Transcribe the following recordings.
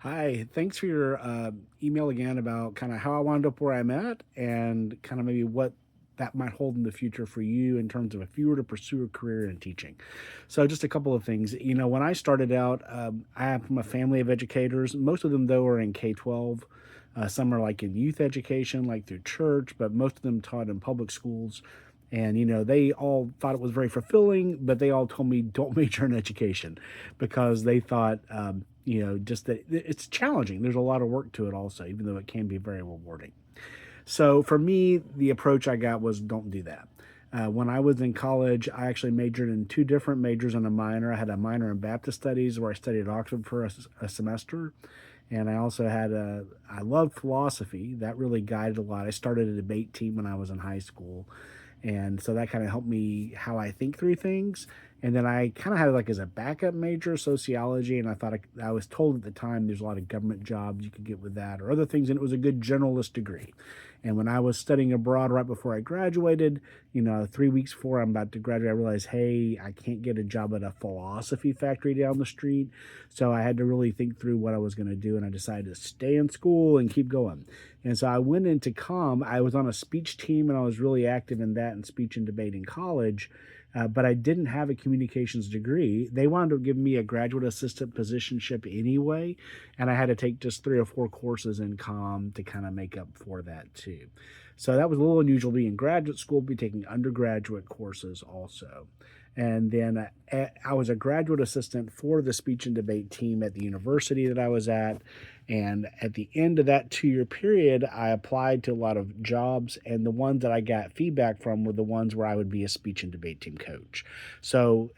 Hi, thanks for your email again about kind of how I wound up where I'm at and kind of maybe what that might hold in the future for you in terms of if you were to pursue a career in teaching. So, just a couple of things. When I started out, I am from a family of educators. Most of them, though, are in K 12. Some are like in youth education, like through church, but most of them taught in public schools. And, they all thought it was very fulfilling, but they all told me don't major in education because they thought, just that it's challenging. There's a lot of work to it also, even though it can be very rewarding. So for me, the approach I got was don't do that. When I was in college, I actually majored in two different majors and a minor. I had a minor in Baptist Studies where I studied at Oxford for a semester. And I also I loved philosophy. That really guided a lot. I started a debate team when I was in high school. And so that kind of helped me how I think through things. And then I kind of had like as a backup major sociology. And I was told at the time there's a lot of government jobs you could get with that or other things. And it was a good generalist degree. And when I was studying abroad right before I graduated, 3 weeks before I'm about to graduate, I realized, hey, I can't get a job at a philosophy factory down the street. So I had to really think through what I was going to do. And I decided to stay in school and keep going. And so I went into comm. I was on a speech team and I was really active in that and speech and debate in college. But I didn't have a communications degree. They wound up giving me a graduate assistant positionship anyway, and I had to take just 3 or 4 courses in comm to kind of make up for that too. So that was a little unusual being in graduate school, be taking undergraduate courses also. And then I was a graduate assistant for the speech and debate team at the university that I was at. And at the end of that 2 year period, I applied to a lot of jobs, and the ones that I got feedback from were the ones where I would be a speech and debate team coach. So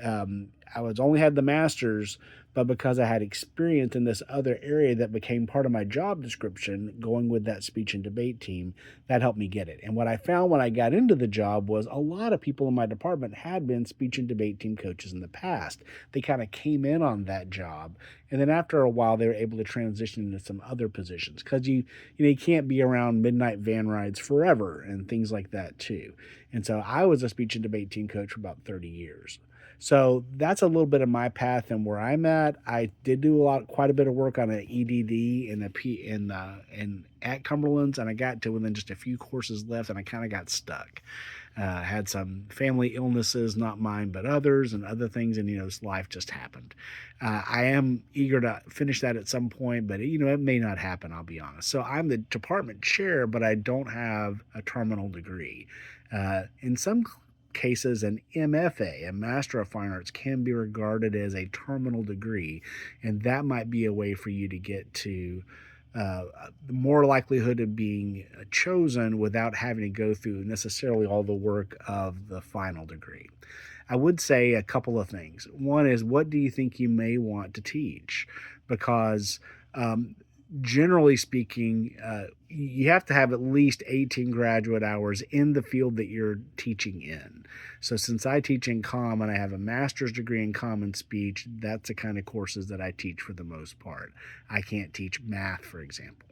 I was only had the master's, but because I had experience in this other area that became part of my job description, going with that speech and debate team, that helped me get it. And what I found when I got into the job was a lot of people in my department had been speech and debate team coaches in the past. They kind of came in on that job, and then after a while, they were able to transition into some other positions because you can't be around midnight van rides forever and things like that too. And so I was a speech and debate team coach for about 30 years. So that's a little bit of my path and where I'm at. I did do quite a bit of work on an EDD in at Cumberland's, and I got to within just a few courses left, and I kind of got stuck. Had some family illnesses, not mine, but others, and other things, and life just happened. I am eager to finish that at some point, but it may not happen. I'll be honest. So I'm the department chair, but I don't have a terminal degree. In some cases, an MFA, a Master of Fine Arts, can be regarded as a terminal degree, and that might be a way for you to get to uh, more likelihood of being chosen without having to go through necessarily all the work of the final degree. I would say a couple of things. One is, what do you think you may want to teach? Because um, generally speaking, you have to have at least 18 graduate hours in the field that you're teaching in. So, since I teach in comm and I have a master's degree in common speech, that's the kind of courses that I teach for the most part. I can't teach math, for example.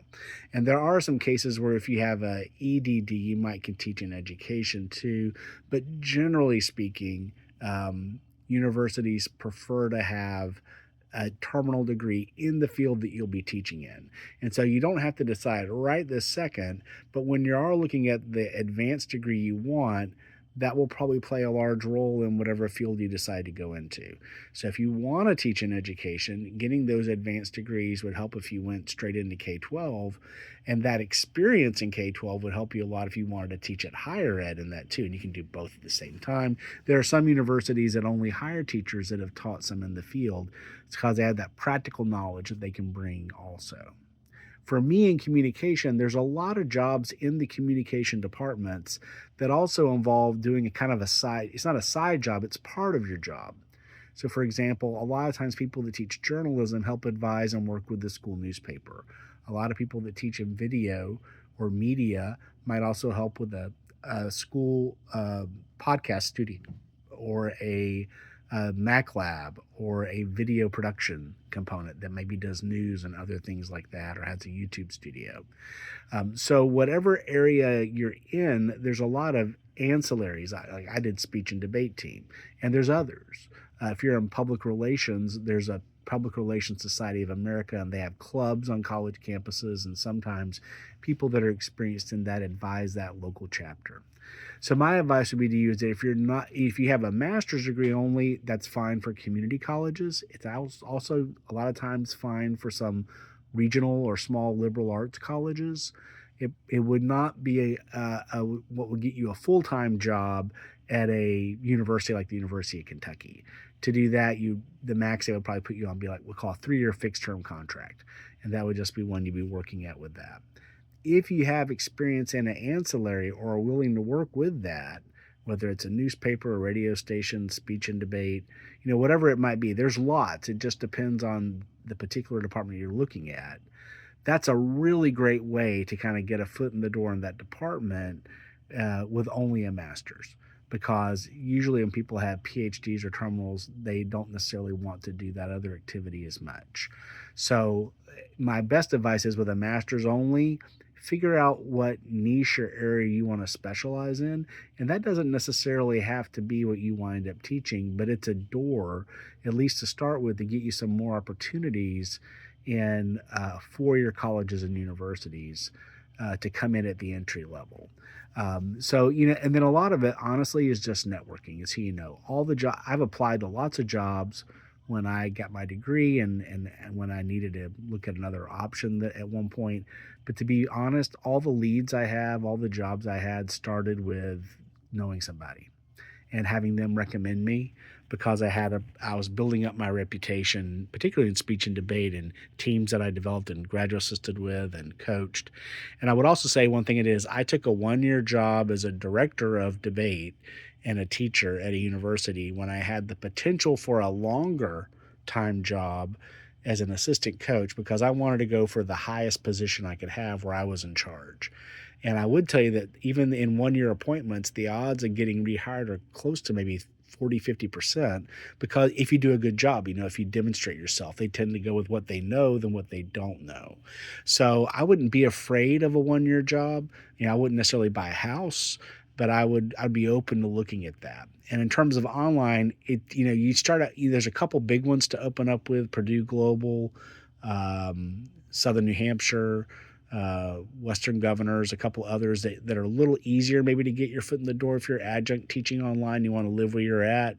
And there are some cases where if you have a EDD, you might can teach in education too. But generally speaking, universities prefer to have a terminal degree in the field that you'll be teaching in. And so you don't have to decide right this second, but when you are looking at the advanced degree you want, that will probably play a large role in whatever field you decide to go into. So if you want to teach in education, getting those advanced degrees would help if you went straight into K 12. And that experience in K 12 would help you a lot if you wanted to teach at higher ed in that too. And you can do both at the same time. There are some universities that only hire teachers that have taught some in the field. It's because they have that practical knowledge that they can bring also. For me in communication, there's a lot of jobs in the communication departments that also involve doing a kind of a side, it's not a side job, it's part of your job. So, for example, a lot of times people that teach journalism help advise and work with the school newspaper. A lot of people that teach in video or media might also help with a school podcast studio or a Mac lab or a video production component that maybe does news and other things like that or has a YouTube studio. So whatever area you're in, there's a lot of ancillaries. I did speech and debate team, and there's others. If you're in public relations, there's a Public Relations Society of America, and they have clubs on college campuses, and sometimes people that are experienced in that advise that local chapter. So my advice would be to use it if you have a master's degree only, that's fine for community colleges. It's also a lot of times fine for some regional or small liberal arts colleges. It would not be what would get you a full-time job at a university like the University of Kentucky. To do that, the max they would probably put you on be like we'll call a 3-year fixed term contract, and that would just be one you'd be working at with that. If you have experience in an ancillary or are willing to work with that, whether it's a newspaper, a radio station, speech and debate, whatever it might be, there's lots. It just depends on the particular department you're looking at. That's a really great way to kind of get a foot in the door in that department with only a master's. Because usually when people have PhDs or terminals, they don't necessarily want to do that other activity as much. So my best advice is with a master's only, figure out what niche or area you want to specialize in. And that doesn't necessarily have to be what you wind up teaching, but it's a door, at least to start with, to get you some more opportunities in 4-year colleges and universities to come in at the entry level. So, and then a lot of it, honestly, is just networking. As all the I've applied to lots of jobs when I got my degree and when I needed to look at another option at one point. But to be honest, all the leads I have, all the jobs I had started with knowing somebody and having them recommend me, because I was building up my reputation, particularly in speech and debate, and teams that I developed and graduate assisted with and coached. And I would also say one thing I took a 1-year job as a director of debate and a teacher at a university when I had the potential for a longer time job as an assistant coach, because I wanted to go for the highest position I could have where I was in charge. And I would tell you that even in 1-year appointments, the odds of getting rehired are close to maybe 40-50%, because if you do a good job, if you demonstrate yourself, they tend to go with what they know than what they don't know. So I wouldn't be afraid of a 1-year job. I wouldn't necessarily buy a house, but I'd be open to looking at that. And in terms of online, you start out, there's a couple big ones to open up with: Purdue Global, Southern New Hampshire, Western Governors, a couple others that are a little easier maybe to get your foot in the door if you're adjunct teaching online, you want to live where you're at.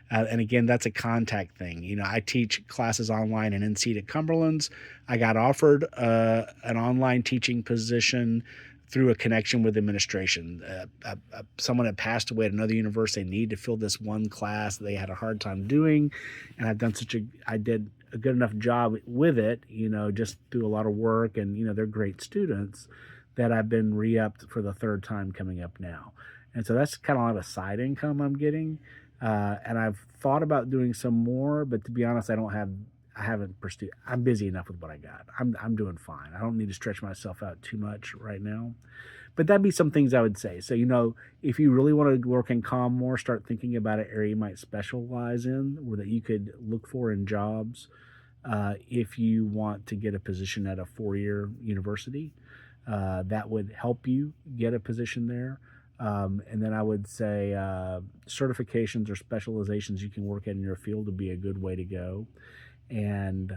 And again, that's a contact thing. I teach classes online in NC at Cumberland's. I got offered an online teaching position through a connection with administration. Someone had passed away at another university. They needed to fill this one class that they had a hard time doing. And I did a good enough job with it, just through a lot of work, and, they're great students, that I've been re-upped for the 3rd time coming up now. And so that's kind of like a side income I'm getting. And I've thought about doing some more, but to be honest, I haven't pursued. I'm busy enough with what I got. I'm doing fine. I don't need to stretch myself out too much right now. But that'd be some things I would say. So, if you really want to work in comm more, start thinking about an area you might specialize in, or that you could look for in jobs if you want to get a position at a 4-year university. That would help you get a position there. And then I would say certifications or specializations you can work in your field would be a good way to go. And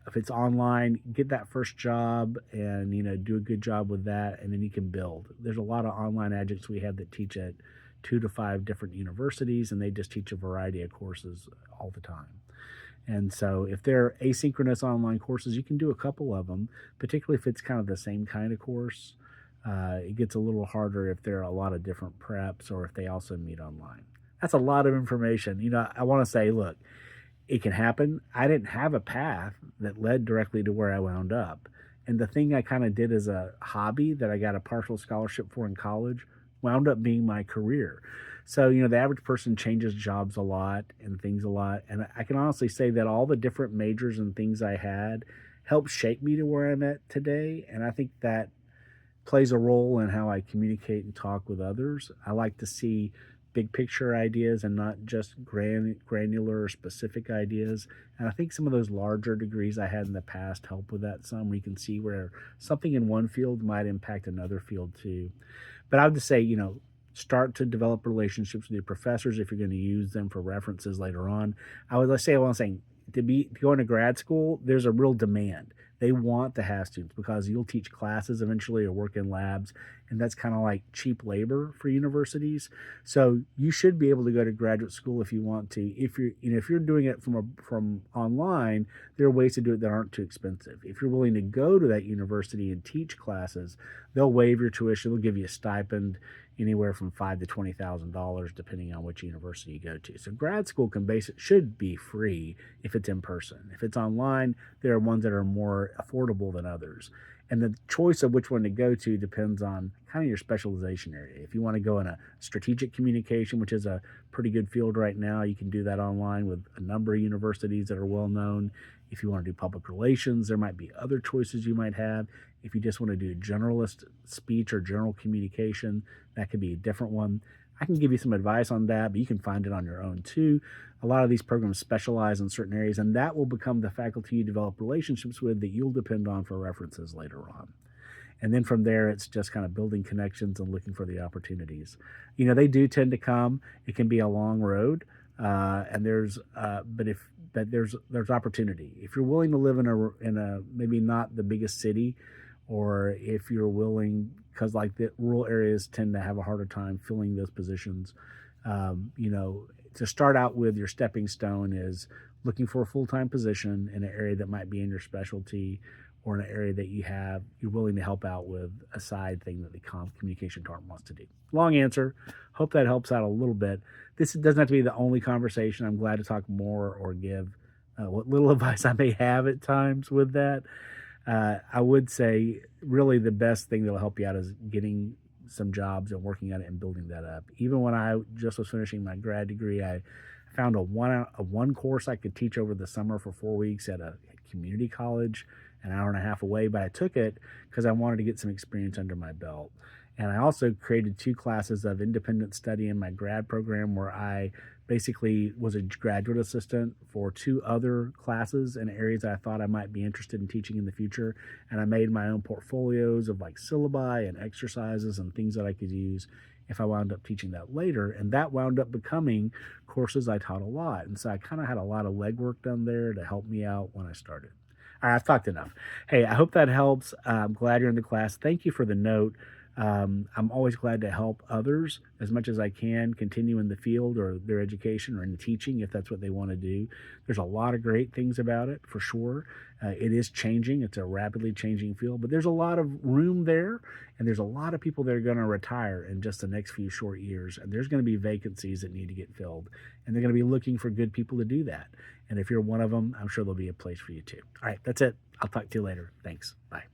if it's online, get that first job and, do a good job with that, and then you can build. There's a lot of online adjuncts we have that teach at 2 to 5 different universities, and they just teach a variety of courses all the time. And so if they're asynchronous online courses, you can do a couple of them, particularly if it's kind of the same kind of course. It gets a little harder if there are a lot of different preps or if they also meet online. That's a lot of information. I want to say, look, it can happen. I didn't have a path that led directly to where I wound up. And the thing I kind of did as a hobby that I got a partial scholarship for in college wound up being my career. So, the average person changes jobs a lot and things a lot. And I can honestly say that all the different majors and things I had helped shape me to where I'm at today. And I think that plays a role in how I communicate and talk with others. I like to see big picture ideas and not just granular or specific ideas. And I think some of those larger degrees I had in the past help with that some, where you can see where something in one field might impact another field too. But I would just say, start to develop relationships with your professors if you're going to use them for references later on. I was saying, to go into grad school, there's a real demand. They want to have students because you'll teach classes eventually or work in labs, and that's kind of like cheap labor for universities. So you should be able to go to graduate school if you want to. If you're, if you're doing it from online, there are ways to do it that aren't too expensive. If you're willing to go to that university and teach classes, they'll waive your tuition. They'll give you a stipend anywhere from $5,000 to $20,000, depending on which university you go to. So grad school should be free if it's in person. If it's online, there are ones that are more affordable than others. And the choice of which one to go to depends on kind of your specialization area. If you want to go in a strategic communication, which is a pretty good field right now, you can do that online with a number of universities that are well known. If you want to do public relations, there might be other choices you might have. If you just want to do generalist speech or general communication, that could be a different one. I can give you some advice on that, but you can find it on your own too. A lot of these programs specialize in certain areas, and that will become the faculty you develop relationships with that you'll depend on for references later on. And then from there, it's just kind of building connections and looking for the opportunities. They do tend to come. It can be a long road, and there's opportunity. If you're willing to live in a maybe not the biggest city, or if you're willing, because like the rural areas tend to have a harder time filling those positions. To start out with, your stepping stone is looking for a full-time position in an area that might be in your specialty, or in an area that you're willing to help out with a side thing that the communication department wants to do. Long answer. Hope that helps out a little bit. This doesn't have to be the only conversation. I'm glad to talk more or give what little advice I may have at times with that. I would say really the best thing that'll help you out is getting some jobs and working at it and building that up. Even when I just was finishing my grad degree, I found a one course I could teach over the summer for 4 weeks at a community college, an hour and a half away, but I took it because I wanted to get some experience under my belt. And I also created 2 classes of independent study in my grad program where I basically was a graduate assistant for 2 other classes in areas I thought I might be interested in teaching in the future. And I made my own portfolios of like syllabi and exercises and things that I could use if I wound up teaching that later. And that wound up becoming courses I taught a lot. And so I kind of had a lot of legwork done there to help me out when I started. All right, I've talked enough. Hey, I hope that helps. I'm glad you're in the class. Thank you for the note. I'm always glad to help others as much as I can continue in the field or their education or in the teaching if that's what they want to do. There's a lot of great things about it for sure. It is changing. It's a rapidly changing field, but there's a lot of room there, and there's a lot of people that are going to retire in just the next few short years, and there's going to be vacancies that need to get filled, and they're going to be looking for good people to do that. And if you're one of them, I'm sure there'll be a place for you too. All right, that's it. I'll talk to you later. Thanks. Bye.